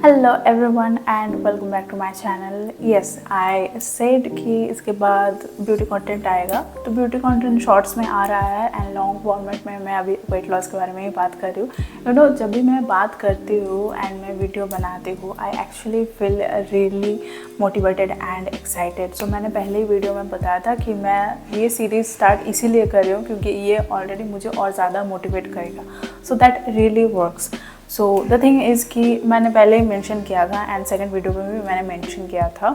Hello everyone and welcome back to my channel. Yes, I said कि इसके बाद beauty content आएगा, तो ब्यूटी कंटेंट शॉर्ट्स में आ रहा है एंड लॉन्ग फॉर्मेट में मैं अभी वेट लॉस के बारे में ही बात कर रही हूँ। जब भी मैं बात करती हूँ एंड मैं वीडियो बनाती हूँ, I actually feel really motivated and excited. So मैंने पहले ही वीडियो में बताया था कि मैं ये सीरीज़ स्टार्ट इसीलिए कर रही हूँ क्योंकि ये ऑलरेडी मुझे और ज़्यादा मोटिवेट करेगा। So that really works. So the thing is कि मैंने पहले ही मेंशन किया था एंड सेकंड वीडियो में भी मैंने मेंशन किया था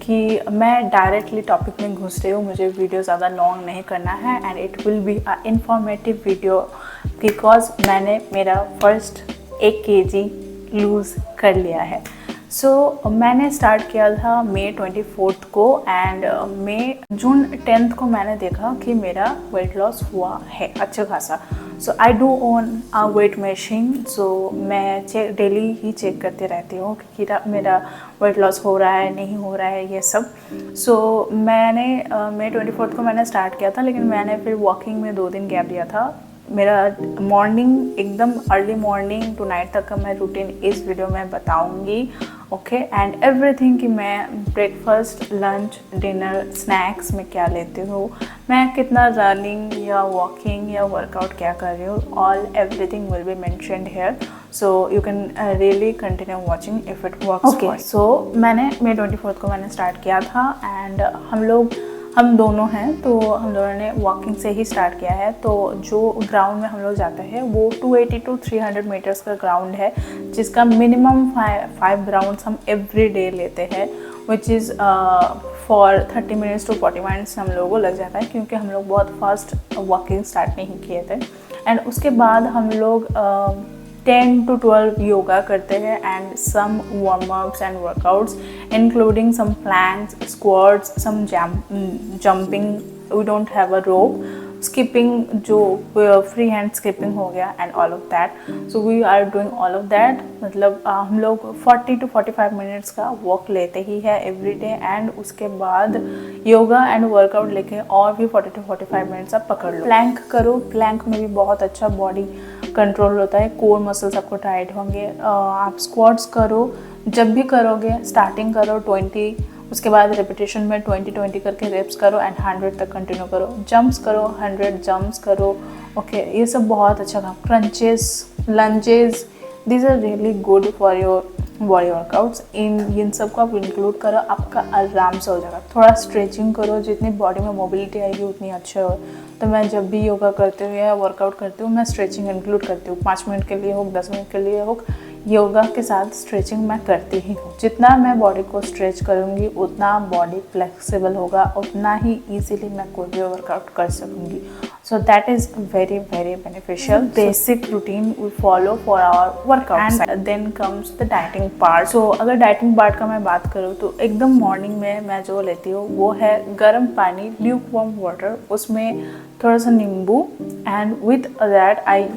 कि मैं डायरेक्टली टॉपिक में घुस रही हूँ। मुझे वीडियो ज़्यादा लॉन्ग नहीं करना है and it will be a informative video because मैंने मेरा फर्स्ट 1 kg लूज़ कर लिया है। सो मैंने स्टार्ट किया था May 24 को एंड जून 10 को मैंने देखा कि मेरा वेट लॉस हुआ है अच्छा खासा। So I do own a weight machine. So मैं डेली ही चेक करते रहती हूँ कि मेरा वेट लॉस हो रहा है नहीं हो रहा है ये सब। सो मैंने May 24 को मैंने स्टार्ट किया था, लेकिन मैंने फिर वॉकिंग में 2 दिन गैप दिया था। मेरा मॉर्निंग एकदम अर्ली मॉर्निंग टू नाइट तक का मैं रूटीन इस वीडियो में बताऊंगी। ओके एंड एवरीथिंग कि मैं ब्रेकफास्ट, लंच, डिनर, स्नैक्स में क्या लेती हूँ, मैं कितना रनिंग या वॉकिंग या वर्कआउट क्या कर रही हूँ, all everything will be mentioned here. So you can really continue watching if it works. Okay, so मैंने May 24 को मैंने स्टार्ट किया था एंड हम दोनों हैं तो हम दोनों ने वॉकिंग से ही स्टार्ट किया है। तो जो ग्राउंड में हम लोग जाते हैं वो 280 to 300 मीटर्स का ग्राउंड है, जिसका मिनिमम 5 राउंड्स हम एवरी डे लेते हैं, which is for 30 minutes to 40 minutes हम लोगों को लग जाता है क्योंकि हम लोग बहुत फास्ट वॉकिंग स्टार्ट नहीं किए थे। एंड उसके बाद हम लोग 10 to 12 योगा करते हैं and some warm ups and workouts including some planks, squats, some jumping, we don't have a rope, skipping जो फ्री हैंड स्किपिंग हो गया and all of that. So we are doing all of that. मतलब हम लोग 40 to 45 minutes का walk लेते ही है every day and उसके बाद योगा एंड वर्कआउट लेके और भी 40 to 45 मिनट्स आप पकड़ लो। प्लैंक करो, प्लैंक में भी बहुत अच्छा बॉडी कंट्रोल होता है, कोर मसल्स आपको टाइट होंगे। आप स्क्वाट्स करो, जब भी करोगे स्टार्टिंग करो 20, उसके बाद रिपीटेशन में 20 करके रेप्स करो एंड 100 तक कंटिन्यू करो। जंप्स करो, 100 जंप्स करो। ओके, ये सब बहुत अच्छा काम। Crunches, lunges, these are really good for your body workouts. इन सब को आप इंक्लूड करो, आपका आराम से हो जाएगा। थोड़ा स्ट्रेचिंग करो, जितनी बॉडी में मोबिलिटी आएगी उतनी अच्छी हो। तो मैं जब भी योगा करती हूँ या वर्कआउट करती हूँ मैं स्ट्रेचिंग इंक्लूड करती हूँ। 5 मिनट के लिए हो, 10 मिनट के लिए हो, योगा के साथ स्ट्रेचिंग मैं करती ही हूँ। जितना मैं बॉडी को स्ट्रेच करूँगी उतना बॉडी फ्लेक्सिबल होगा, उतना ही ईजीली मैं कोई भी वर्कआउट कर सकूँगी। So that is very very beneficial basic routine we follow for our workout. And then comes the dieting part. So अगर डाइटिंग पार्ट का मैं बात करूँ तो एकदम मॉर्निंग में मैं जो लेती हूँ वो है गर्म पानी, ल्यूकवार्म वाटर, उसमें थोड़ा सा नींबू and with that I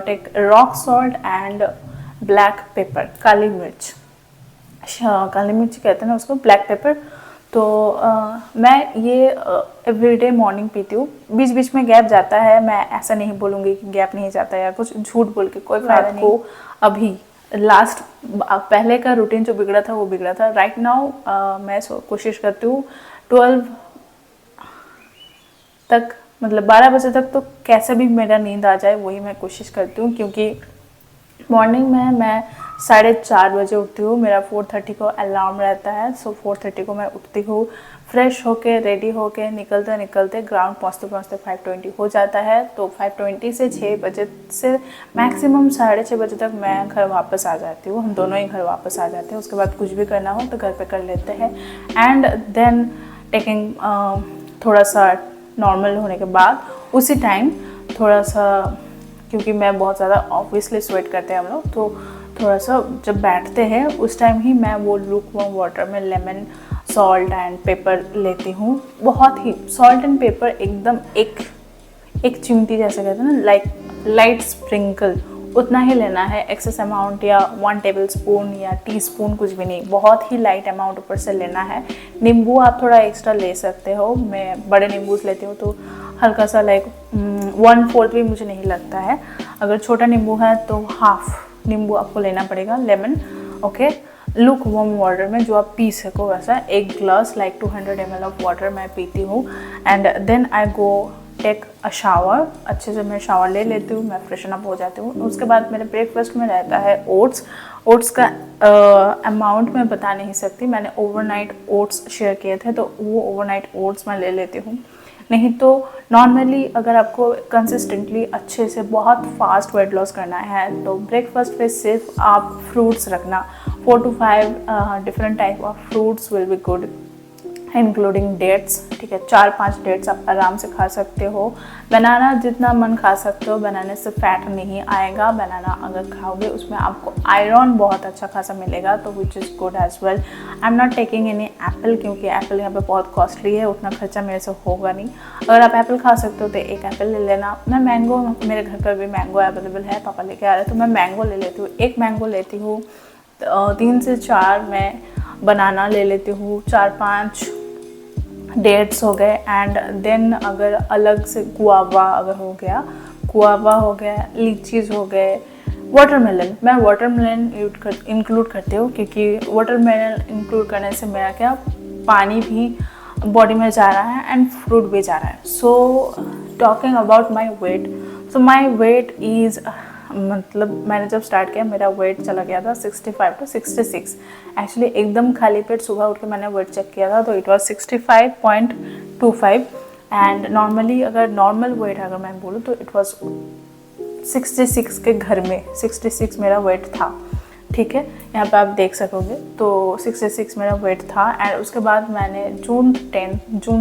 take rock salt and black pepper, काली मिर्च, काली मिर्च कहते हैं ना उसको, ब्लैक पेपर। तो मैं ये एवरीडे मॉर्निंग पीती हूँ। बीच बीच में गैप जाता है, मैं ऐसा नहीं बोलूँगी कि गैप नहीं जाता है या कुछ झूठ बोल के कोई फायदा नहीं। अभी लास्ट पहले का रूटीन जो बिगड़ा था वो बिगड़ा था। राइट नाउ मैं कोशिश करती हूँ 12 तक, मतलब 12 बजे तक तो कैसे भी मेरा नींद आ जाए वही मैं कोशिश करती हूँ, क्योंकि मॉर्निंग में मैं 4:30 बजे उठती हूँ। मेरा 4:30 को अलार्म रहता है। सो 4:30 को मैं उठती हूँ, फ्रेश होके रेडी होके निकलते निकलते ग्राउंड पहुँचते पहुँचते 5:20 हो जाता है। तो 5:20 से 6 बजे से मैक्सिमम 6:30 बजे तक मैं घर वापस आ जाती हूँ। हम दोनों ही घर वापस आ जाते हैं। उसके बाद कुछ भी करना हो तो घर पे कर लेते हैं एंड देन टेकिंग थोड़ा सा नॉर्मल होने के बाद उसी टाइम थोड़ा सा, क्योंकि मैं बहुत ज़्यादा ऑब्वियसली स्वेट करते हैं हम लोग, तो थोड़ा सा जब बैठते हैं उस टाइम ही मैं वो लूकवार्म वाटर में लेमन, सॉल्ट एंड पेपर लेती हूँ। बहुत ही सॉल्ट एंड पेपर एकदम एक चिमटी जैसे कहते हैं ना, लाइट स्प्रिंकल, उतना ही लेना है। एक्सेस अमाउंट या 1 टेबलस्पून या टीस्पून कुछ भी नहीं, बहुत ही लाइट अमाउंट ऊपर से लेना है। नींबू आप थोड़ा एक्स्ट्रा ले सकते हो, मैं बड़े नींबू लेती हूँ तो हल्का सा 1/4 भी मुझे नहीं लगता है। अगर छोटा नींबू है तो हाफ नींबू आपको लेना पड़ेगा, lemon. Okay, look warm water में जो आप पी सको वैसा, एक glass like 200 ml of water मैं पीती हूँ। And then I go take a shower, अच्छे से मैं शावर ले लेती हूँ, मैं फ्रेशन अप हो जाती हूँ। उसके बाद मेरे ब्रेकफास्ट में रहता है ओट्स। ओट्स का अमाउंट मैं बता नहीं सकती, मैंने ओवरनाइट ओट्स शेयर किए थे तो वो ओवरनाइट ओट्स मैं ले लेती हूँ। नहीं तो नॉर्मली अगर आपको कंसिस्टेंटली अच्छे से बहुत फास्ट वेट लॉस करना है तो ब्रेकफास्ट पे सिर्फ आप फ्रूट्स रखना, 4 to 5 different type of fruits will be good, including dates. ठीक है, 4-5 डेट्स आप आराम से खा सकते हो। बनाना जितना मन खा सकते हो, बनाने से फैट नहीं आएगा। बनाना अगर खाओगे उसमें आपको आयरन बहुत अच्छा खासा मिलेगा, तो which is good as well. I am not taking any apple, क्योंकि एप्पल यहाँ पे बहुत कॉस्टली है, उतना खर्चा मेरे से होगा नहीं। अगर आप एप्पल खा सकते हो तो एक एप्पल ले लेना। मैं मैंगो, मेरे घर पर भी मैंगो अवेलेबल है, पापा लेके आ रहे हैं तो मैं मैंगो ले लेती हूँ, एक मैंगो लेती हूँ। 3 से 4 मैं बनाना ले लेती हूँ, 4-5 डेट्स हो गए। एंड देन अगर अलग से गुआवा अगर हो गया, गुआवा हो गया, लीचीज़ हो गए, वाटरमेलन, मैं वाटरमेलन इंक्लूड करती हूँ, क्योंकि वाटरमेलन इंक्लूड करने से मेरा क्या, पानी भी बॉडी में जा रहा है एंड फ्रूट भी जा रहा है। So talking about my weight, so my weight is, मतलब मैंने जब स्टार्ट किया मेरा वेट चला गया था 65 to 66। एक्चुअली एकदम खाली पेट सुबह उठ के मैंने वेट चेक किया था तो इट वाज 65.25। एंड नॉर्मली अगर नॉर्मल वेट अगर मैं बोलूँ तो इट वाज 66 के घर में, 66 मेरा वेट था। ठीक है, यहाँ पे आप देख सकोगे, तो 66 मेरा वेट था। एंड उसके बाद मैंने जून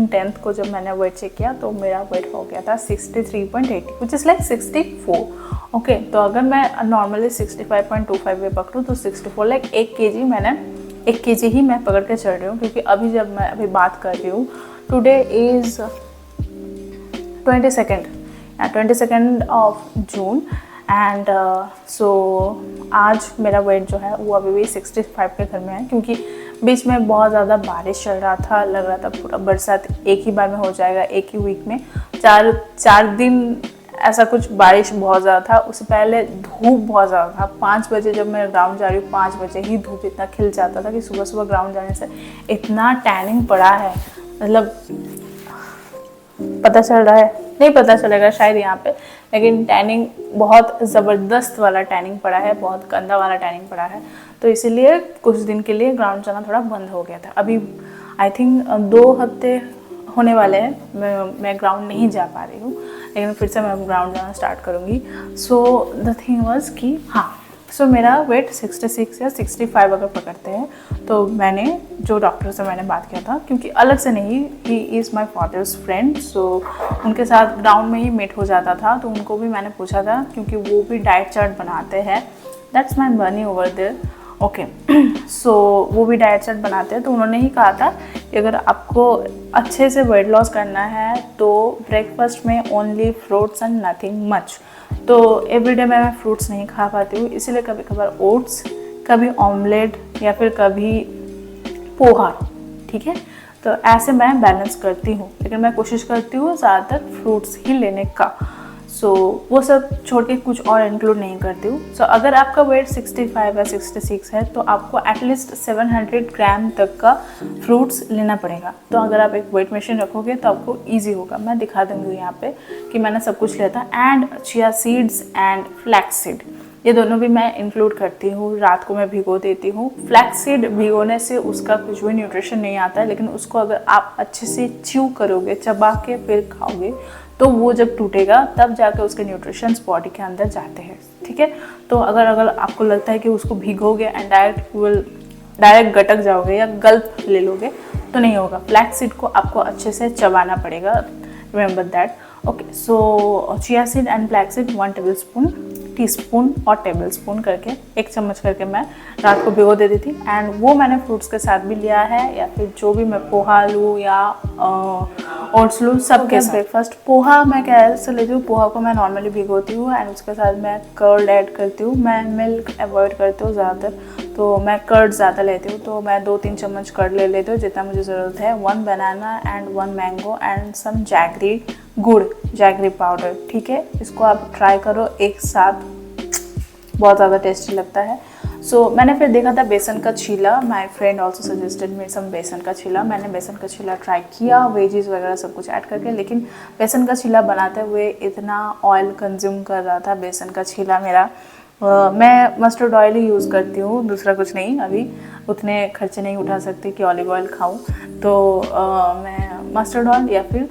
10th को जब मैंने वेट चेक किया तो मेरा वेट हो गया था 63.80, विच इज़ लाइक 64। ओके, तो अगर मैं नॉर्मली 65.25 पे पकड़ूँ तो 64 लाइक 1 kg मैंने 1 kg ही मैं पकड़ के चल रही हूँ। क्योंकि अभी जब मैं अभी बात कर रही हूँ, today is 22nd of June. And so आज मेरा वेट जो है वो अभी भी 65 के घर में है, क्योंकि बीच में बहुत ज़्यादा बारिश चल रहा था, लग रहा था पूरा बरसात एक ही बार में हो जाएगा, एक ही वीक में। 4 दिन ऐसा कुछ बारिश बहुत ज़्यादा था। उससे पहले धूप बहुत ज़्यादा था। 5 बजे जब मैं ग्राउंड जा रही हूँ, 5 बजे ही धूप इतना खिल जाता था कि सुबह सुबह ग्राउंड जाने से इतना टैनिंग पड़ा है, मतलब पता चल रहा है, नहीं पता चलेगा शायद यहाँ पे, लेकिन टैनिंग बहुत ज़बरदस्त वाला टैनिंग पड़ा है, बहुत गंदा वाला टैनिंग पड़ा है। तो इसीलिए कुछ दिन के लिए ग्राउंड जाना थोड़ा बंद हो गया था। अभी आई थिंक 2 हफ्ते होने वाले हैं मैं ग्राउंड नहीं जा पा रही हूँ, लेकिन फिर से मैं ग्राउंड जाना स्टार्ट करूँगी। सो द थिंग वाज कि हाँ, सो मेरा वेट 66 या 65 अगर पकड़ते हैं तो मैंने जो डॉक्टर से मैंने बात किया था, क्योंकि अलग से नहीं, he is my father's friend, so उनके साथ ग्राउंड में ही मीट हो जाता था। तो उनको भी मैंने पूछा था, क्योंकि वो भी डाइट चार्ट बनाते हैं, that's my money over there. Okay, so वो भी डाइट चार्ट बनाते हैं, तो उन्होंने ही कहा था कि अगर आपको अच्छे से वेट लॉस करना है तो ब्रेकफास्ट में only fruits and nothing much. तो एवरीडे मैं फ्रूट्स नहीं खा पाती हूँ, इसीलिए कभी कभार ओट्स, कभी ऑमलेट या फिर कभी पोहा। ठीक है, तो ऐसे मैं बैलेंस करती हूँ, लेकिन मैं कोशिश करती हूँ ज़्यादातर फ्रूट्स ही लेने का। सो वो सब छोड़ के कुछ और इंक्लूड नहीं करती हूँ। सो अगर आपका वेट 65 या 66 है तो आपको एटलीस्ट 700 ग्राम तक का फ्रूट्स लेना पड़ेगा। तो अगर आप एक वेट मशीन रखोगे तो आपको ईजी होगा। मैं दिखा दूँगी यहाँ पे कि मैंने सब कुछ लिया था। And chia seeds and flax seed, ये दोनों भी मैं इंक्लूड करती हूँ। रात को मैं भिगो देती हूँ। फ्लैक्स सीड भिगोने से उसका कुछ भी न्यूट्रिशन नहीं आता है, लेकिन उसको अगर आप अच्छे से च्यू करोगे, चबा के फिर खाओगे, तो वो जब टूटेगा तब जाके उसके न्यूट्रिशंस बॉडी के अंदर जाते हैं। ठीक है, तो अगर आपको लगता है कि उसको भिगोगे एंड डायरेक्ट गटक जाओगे या गल्प ले लोगे तो नहीं होगा। फ्लैक्स सीड को आपको अच्छे से चबाना पड़ेगा, remember that. Okay, so chia seed and flax seed 1 teaspoon और टेबलस्पून करके 1 चम्मच करके मैं रात को भिगो देती थी। एंड वो मैंने फ्रूट्स के साथ भी लिया है, या फिर जो भी मैं पोहा लूँ या ओट्स लूँ, सबके ब्रेकफास्ट। पोहा मैं कैसे लेती हूँ, पोहा को मैं नॉर्मली भिगोती हूँ एंड उसके साथ मैं कर्ड ऐड करती हूँ। मैं मिल्क अवॉइड करती हूँ ज़्यादातर, तो मैं कर्ड ज़्यादा लेती हूँ। तो मैं 2-3 चम्मच कर्ड ले लेती हूँ, जितना मुझे ज़रूरत है। 1 banana and 1 mango and some jaggery गुड़, जैगरी पाउडर। ठीक है, इसको आप ट्राई करो एक साथ, बहुत ज़्यादा टेस्टी लगता है। सो मैंने फिर देखा था बेसन का चीला, my friend also suggested me some besan का चीला। मैंने बेसन का चीला ट्राई किया वेजीज वगैरह सब कुछ ऐड करके, लेकिन बेसन का चीला बनाते हुए इतना ऑयल कंज्यूम कर रहा था बेसन का चीला मेरा। मैं मस्टर्ड ऑयल ही यूज़ करती हूँ, दूसरा कुछ नहीं, अभी उतने खर्चे नहीं उठा सकती कि ऑलिव ऑयल खाऊँ, तो मैं मस्टर्ड ऑयल या फिर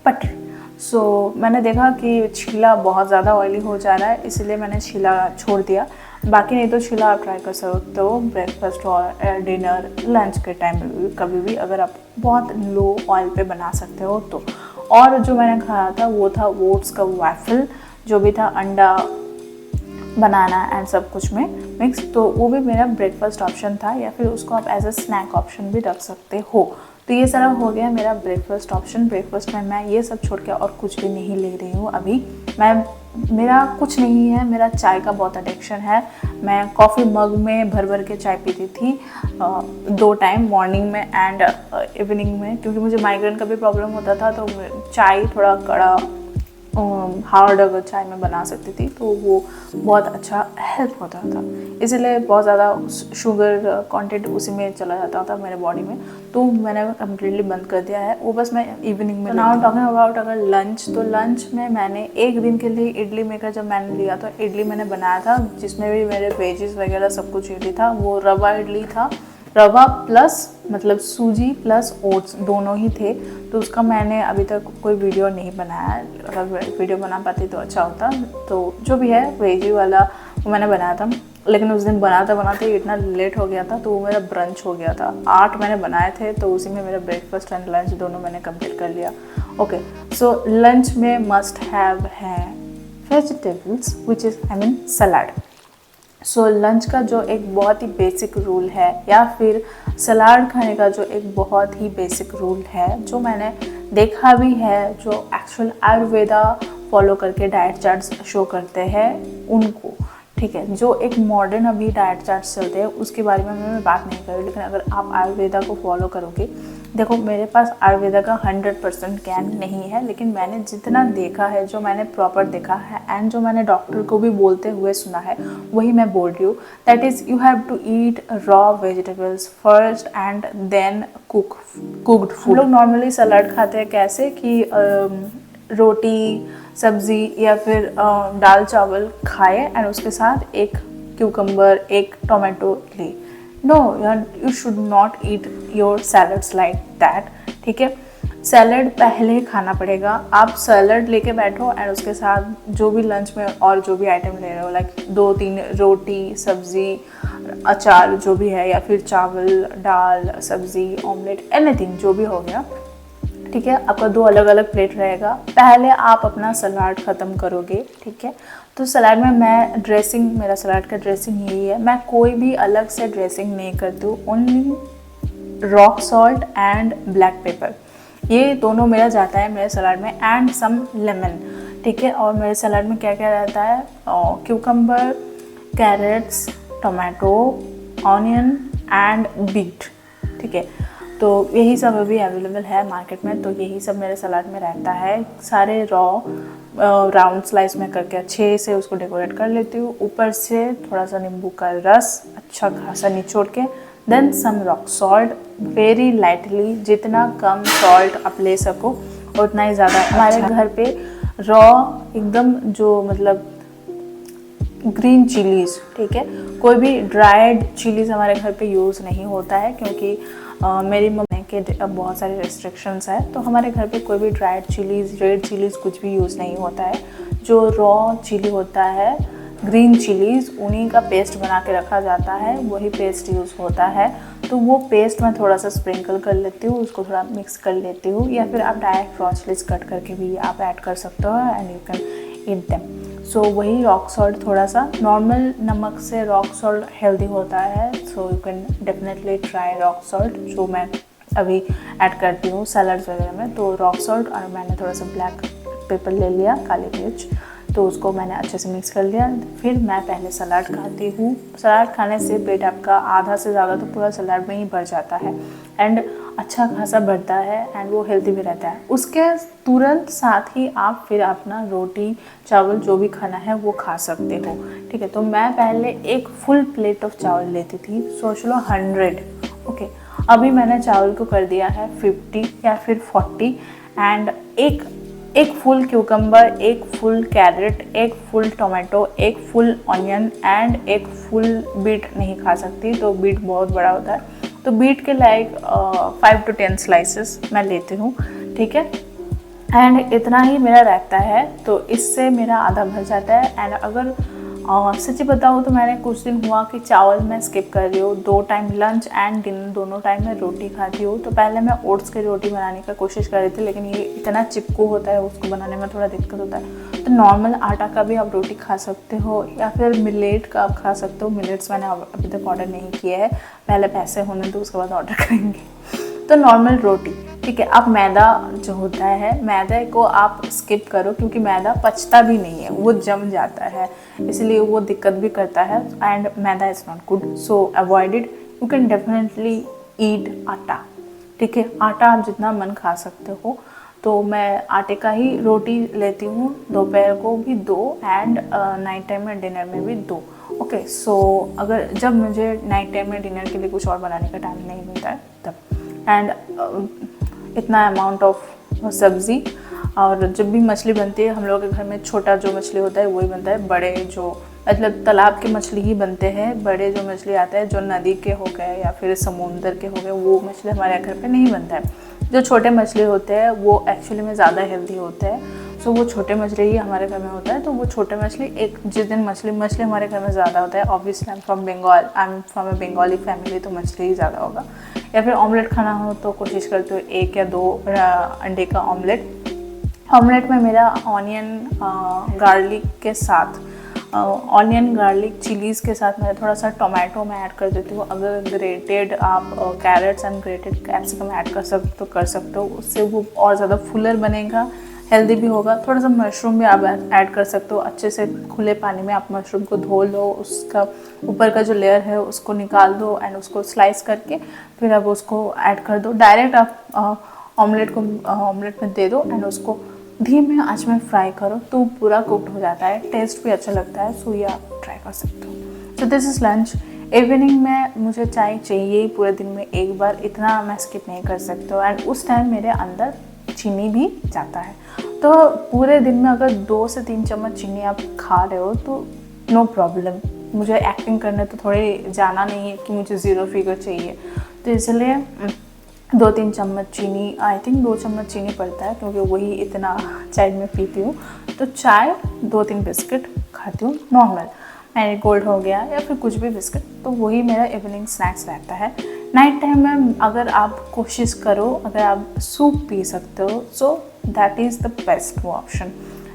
बटर। सो मैंने देखा कि छीला बहुत ज़्यादा ऑयली हो जा रहा है, इसलिए मैंने छीला छोड़ दिया। बाकी नहीं तो छीला आप ट्राई कर सकते हो ब्रेकफास्ट और डिनर लंच के टाइम में भी, कभी भी, अगर आप बहुत लो ऑयल पे बना सकते हो तो। और जो मैंने खाया था वो था ओट्स का वैफल, जो भी था अंडा बनाना एंड सब कुछ में मिक्स, तो वो भी मेरा ब्रेकफास्ट ऑप्शन था, या फिर उसको आप एज अ स्नैक ऑप्शन भी रख सकते हो। तो ये सारा हो गया मेरा ब्रेकफास्ट ऑप्शन। ब्रेकफास्ट में मैं ये सब छोड़ के और कुछ भी नहीं ले रही हूँ अभी। मेरा कुछ नहीं है, मेरा चाय का बहुत एडिक्शन है। मैं कॉफ़ी मग में भर भर के चाय पीती थी 2 टाइम, मॉर्निंग में एंड इवनिंग में, क्योंकि मुझे माइग्रेन का भी प्रॉब्लम होता था, तो चाय थोड़ा कड़ा हार्ड अगर चाय में बना सकती थी तो वो बहुत अच्छा हेल्प होता था। इसलिए बहुत ज़्यादा शुगर कंटेंट उसी में चला जाता था मेरे बॉडी में, तो मैंने कम्प्लीटली बंद कर दिया है वो। बस मैं इवनिंग में। नाउ टॉकिंग अबाउट अगर लंच, तो लंच में मैंने एक दिन के लिए इडली मेकर जब मैंने लिया तो इडली मैंने बनाया था, जिसमें भी मेरे वेजेस वगैरह सब कुछ इडली था। वो रवा इडली था, रवा प्लस मतलब सूजी प्लस ओट्स दोनों ही थे। तो उसका मैंने अभी तक कोई वीडियो नहीं बनाया, अगर वीडियो बना पाती तो अच्छा होता। तो जो भी है वेजी वाला वो मैंने बनाया था, लेकिन उस दिन बनाते इतना लेट हो गया था तो वो मेरा ब्रंच हो गया था। 8 मैंने बनाए थे, तो उसी में मेरा ब्रेकफास्ट एंड लंच दोनों मैंने कंप्लीट कर लिया। ओके, सो लंच में मस्ट हैव है vegetables which is I mean salad. So lunch का जो एक बहुत ही बेसिक रूल है, या फिर सलाद खाने का जो एक बहुत ही बेसिक रूल है, जो मैंने देखा भी है, जो एक्चुअल आयुर्वेदा फॉलो करके डाइट चार्ट्स शो करते हैं उनको, ठीक है। जो एक मॉडर्न अभी डाइट चार्ट्स चलते हैं उसके बारे में मैं बात नहीं कर रही, लेकिन अगर आप आयुर्वेदा को फॉलो करोगे, देखो मेरे पास आयुर्वेदा का 100% ज्ञान नहीं है, लेकिन मैंने जितना देखा है, जो मैंने प्रॉपर देखा है एंड जो मैंने डॉक्टर को भी बोलते हुए सुना है, वही मैं बोल रही हूँ। That is you have to eat raw vegetables first and then cooked food. लोग नॉर्मली सलाद खाते हैं कैसे कि रोटी सब्जी या फिर दाल चावल खाए एंड उसके साथ एक क्यूकम्बर एक टोमेटो ले। No, you should not eat your salads like that, ठीक है। सैलड पहले खाना पड़ेगा। आप सैलड लेके बैठो एंड उसके साथ जो भी लंच में और जो भी आइटम ले रहे हो, लाइक 2-3 रोटी सब्जी अचार जो भी है, या फिर चावल दाल सब्जी ऑमलेट एनीथिंग जो भी हो गया, ठीक है। आपका 2 अलग अलग प्लेट रहेगा। पहले आप अपना सलाद ख़त्म करोगे, ठीक है। तो सलाद में मैं ड्रेसिंग, मेरा सलाद का ड्रेसिंग यही है, मैं कोई भी अलग से ड्रेसिंग नहीं करती हूँ। Only rock salt and black paper, ये दोनों मेरा जाता है मेरे सलाद में, एंड सम लेमन, ठीक है। और मेरे सलाद में क्या क्या रहता है, cucumber, carrots, tomato, onion and beet, ठीक है। तो यही सब अभी अवेलेबल है मार्केट में, तो यही सब मेरे सलाद में रहता है। सारे रॉ राउंड स्लाइस में करके अच्छे से उसको डेकोरेट कर लेती हूँ। ऊपर से थोड़ा सा नींबू का रस अच्छा खासा निचोड़ के, then some rock salt very lightly, जितना कम सॉल्ट आप ले सको उतना ही ज़्यादा। हमारे घर पे रॉ एकदम जो मतलब ग्रीन चिलीज़, ठीक है, कोई भी ड्राइड चिलीज़ हमारे घर पे यूज़ नहीं होता है, क्योंकि मेरी मम्मी के बहुत सारे रेस्ट्रिक्शंस है, तो हमारे घर पे कोई भी ड्राइड चिलीज़ रेड चिलीज़ कुछ भी यूज़ नहीं होता है। जो रॉ चिली होता है ग्रीन चिलीज़, उन्हीं का पेस्ट बना के रखा जाता है, वही पेस्ट यूज़ होता है। तो वो पेस्ट मैं थोड़ा सा स्प्रिंकल कर लेती हूँ, उसको थोड़ा मिक्स कर लेती हूँ, या फिर आप डायरेक्ट रॉ चिलीज़ कट करके भी आप ऐड कर सकते हो and you can eat them. So वही रॉक सॉल्ट, थोड़ा सा नॉर्मल नमक से रॉक सॉल्ट हेल्दी होता है, सो you can definitely try rock salt, जो मैं अभी ऐड करती हूँ सैलड्स वगैरह में। तो रॉक सॉल्ट और मैंने थोड़ा सा ब्लैक पेपर ले लिया, काली मिर्च, तो उसको मैंने अच्छे से मिक्स कर लिया। फिर मैं पहले सलाद खाती हूँ। सलाद खाने से पेट आपका आधा से ज़्यादा तो पूरा सलाद में ही भर जाता है एंड अच्छा खासा बढ़ता है एंड वो हेल्दी भी रहता है। उसके तुरंत साथ ही आप फिर अपना रोटी चावल जो भी खाना है वो खा सकते हो, ठीक है। तो मैं पहले एक फुल प्लेट ऑफ चावल लेती थी, सोच लो 100, ओके। अभी मैंने चावल को कर दिया है 50 या फिर 40 एंड एक फुल क्यूकम्बर, एक फुल कैरेट, एक फुल टोमेटो, एक फुल ऑनियन एंड एक फुल बीट नहीं खा सकती, तो बीट बहुत बड़ा होता है, तो बीट के लाइक 5 to 10 स्लाइसेस मैं लेती हूँ, ठीक है। एंड इतना ही मेरा रहता है, तो इससे मेरा आधा भर जाता है। एंड अगर सच्ची बताऊँ तो मैंने कुछ दिन हुआ कि चावल मैं स्किप कर रही हूँ, 2 टाइम लंच एंड डिनर दोनों टाइम मैं रोटी खाती हूँ। तो पहले मैं ओट्स की रोटी बनाने का कोशिश कर रही थी, लेकिन ये इतना चिपकू होता है, उसको बनाने में थोड़ा दिक्कत होता है। तो नॉर्मल आटा का भी आप रोटी खा सकते हो या फिर मिलेट का आप खा सकते हो। मिलेट्स मैंने अभी तक ऑर्डर नहीं किया है, पहले पैसे होने दो उसके बाद ऑर्डर करेंगे। तो नॉर्मल रोटी, ठीक है। आप मैदा जो होता है, मैदे को आप स्किप करो क्योंकि मैदा पचता भी नहीं है, वो जम जाता है, इसलिए वो दिक्कत भी करता है and maida is not good, so avoid it. You can definitely eat atta, ठीक है। आटा आप जितना मन खा सकते हो। तो मैं आटे का ही रोटी लेती हूँ, दोपहर को भी 2 एंड नाइट टाइम में डिनर में भी 2, ओके। सो अगर जब मुझे नाइट टाइम में डिनर के लिए कुछ और बनाने का टाइम नहीं मिलता है तब एंड इतना अमाउंट ऑफ सब्ज़ी। और जब भी मछली बनती है हम लोगों के घर में छोटा जो मछली होता है वही बनता है, बड़े जो मतलब तालाब के मछली ही बनते हैं। बड़े जो मछली आते हैं जो नदी के हो गए या फिर समुंदर के हो गए, वो मछली हमारे घर पे नहीं बनता है। जो छोटे मछली होते हैं वो एक्चुअली में ज़्यादा हेल्दी होते हैं, सो वो छोटे मछली ही हमारे घर में होता है। तो वो छोटे मछली एक जिस दिन मछली हमारे घर में ज़्यादा होता है, obviously I am from a Bengali family, तो मछली ही ज़्यादा होगा। या फिर ऑमलेट खाना हो तो कोशिश करते हो 1 या 2 अंडे का ऑमलेट में मेरा ऑनियन गार्लिक के साथ ऑनियन गार्लिक चिलीज़ के साथ मैं थोड़ा सा टोमेटो में ऐड कर देती हूँ। अगर ग्रेटेड आप carrots and grated capsicum add कर सकते हो, उससे वो और ज़्यादा फुलर बनेगा, हेल्दी भी होगा। थोड़ा सा मशरूम भी आप ऐड कर सकते हो, अच्छे से खुले पानी में आप मशरूम को धो लो, उसका ऊपर का जो लेयर है उसको निकाल दो एंड उसको स्लाइस करके फिर आप उसको ऐड कर दो। डायरेक्ट आप ऑमलेट में दे दो एंड उसको धीमे आंच में फ्राई करो तो पूरा कुक्ड हो जाता है, टेस्ट भी अच्छा लगता है। सो ये आप ट्राई कर सकते हो। So this is lunch. Evening में मुझे चाय चाहिए पूरे दिन में एक बार, इतना मैं स्किप नहीं कर सकती हूँ एंड उस टाइम मेरे अंदर चीनी भी जाता है। तो पूरे दिन में अगर 2 से 3 चम्मच चीनी आप खा रहे हो तो नो प्रॉब्लम। मुझे एक्टिंग करने तो थोड़ी जाना नहीं है कि मुझे 0 फिगर चाहिए, तो इसलिए 2-3 चम्मच चीनी, आई थिंक 2 चम्मच चीनी पड़ता है क्योंकि वही इतना चाय में पीती हूँ। तो चाय 2-3 बिस्किट खाती हूँ नॉर्मल, मैरीगोल्ड हो गया या फिर कुछ भी बिस्किट, तो वही मेरा इवनिंग स्नैक्स रहता है। नाइट टाइम में अगर आप कोशिश करो, अगर आप सूप पी सकते हो, सो that is the best option,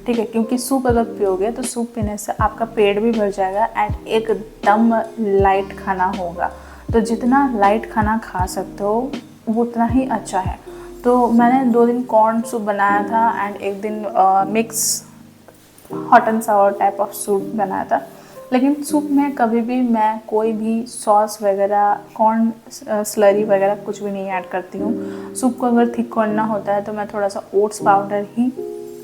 ठीक है। क्योंकि सूप अगर पियोगे तो सूप पीने से आपका पेट भी भर जाएगा एंड एकदम लाइट खाना होगा। तो जितना लाइट खाना खा सकते हो वो उतना ही अच्छा है। तो मैंने 2 दिन कॉर्न सूप बनाया था एंड एक दिन mix hot and Sawar type of soup बनाया था। लेकिन सूप में कभी भी मैं कोई भी सॉस वगैरह, कॉर्न स्लरी वगैरह कुछ भी नहीं ऐड करती हूँ। सूप को अगर थिक करना होता है तो मैं थोड़ा सा ओट्स पाउडर ही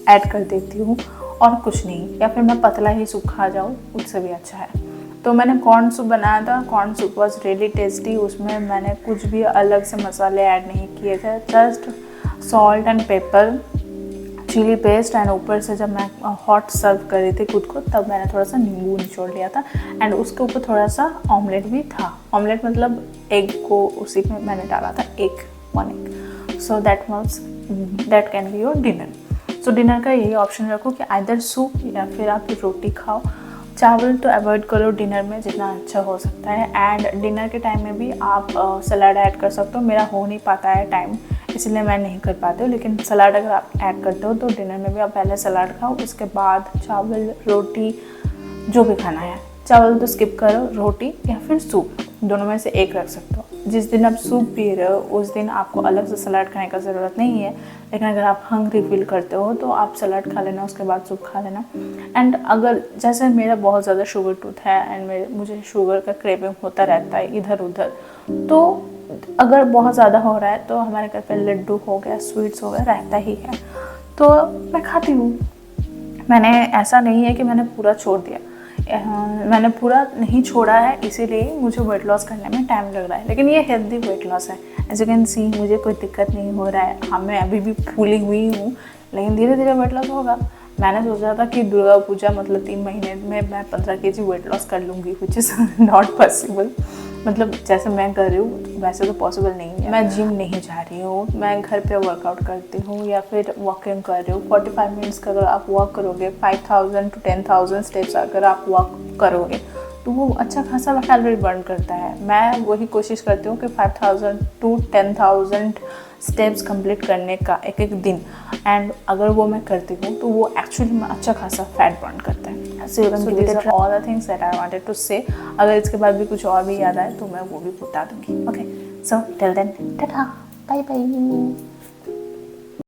ऐड कर देती हूँ और कुछ नहीं, या फिर मैं पतला ही सूप खा जाऊँ, उससे भी अच्छा है। तो मैंने कॉर्न सूप बनाया था। Corn soup was really tasty. उसमें मैंने कुछ भी अलग से मसाले ऐड नहीं किए थे, just salt and pepper, chilli paste and ऊपर से जब मैं हॉट सर्व कर रही थी खुद को तब मैंने थोड़ा सा नींबू निचोड़ लिया था एंड उसके ऊपर थोड़ा सा ऑमलेट भी था। ऑमलेट मतलब एग को उसी में मैंने डाला था, 1 egg. So that can be your dinner. So dinner का यही ऑप्शन रखो कि आइदर सूप या फिर आप रोटी खाओ। चावल तो अवॉइड करो डिनर में जितना अच्छा हो सकता है। एंड डिनर के टाइम में भी आप सलाद ऐड कर सकते हो। मेरा हो नहीं पाता है टाइम, इसलिए मैं नहीं कर पाती हूँ, लेकिन सलाद अगर आप ऐड करते हो तो डिनर में भी आप पहले सलाद खाओ, उसके बाद चावल, रोटी, जो भी खाना है। चावल तो स्किप करो, रोटी या फिर सूप, दोनों में से एक रख सकते हो। जिस दिन आप सूप पी रहे हो उस दिन आपको अलग से सलाद खाने का ज़रूरत नहीं है, लेकिन अगर आप हंग्री फील करते हो तो आप सलाद खा लेना, उसके बाद सूप खा लेना। एंड अगर जैसे मेरा बहुत ज़्यादा शुगर टूथ है एंड मुझे शुगर का क्रेविंग होता रहता है इधर उधर, तो अगर बहुत ज़्यादा हो रहा है तो हमारे घर पे लड्डू हो गया, स्वीट्स हो गया, रहता ही है, तो मैं खाती हूँ। मैंने ऐसा नहीं है कि मैंने पूरा छोड़ दिया, मैंने पूरा नहीं छोड़ा है, इसीलिए मुझे वेट लॉस करने में टाइम लग रहा है, लेकिन ये हेल्दी वेट लॉस है। एज यू कैन सी मुझे कोई दिक्कत नहीं हो रहा है। हाँ, मैं अभी भी फूली हुई हूँ, लेकिन धीरे धीरे वेट लॉस होगा। मैंने सोचा था कि दुर्गा पूजा मतलब 3 महीने में मैं 15 kg वेट लॉस कर लूँगी, विच इज़ नॉट पॉसिबल। मतलब जैसे मैं कर रही हूँ वैसे तो पॉसिबल नहीं है। मैं जिम नहीं जा रही हूँ, मैं घर पे वर्कआउट करती हूँ या फिर वॉकिंग कर रही हूँ। 45 मिनट्स का अगर आप वॉक करोगे, 5000 to 10,000 स्टेप्स अगर आप वॉक करोगे तो वो अच्छा खासा कैलोरी बर्न करता है। मैं वही कोशिश करती हूँ कि 5000 to 10,000 स्टेप्स कंप्लीट करने का एक एक दिन, एंड अगर वो मैं करती हूँ तो वो एक्चुअली में अच्छा खासा फैट बर्न करता है। So these are all the things that I wanted to say. अगर इसके बाद भी कुछ और भी याद आए तो मैं वो भी बता दूँगी। Okay, so till then, ta-ta, bye bye.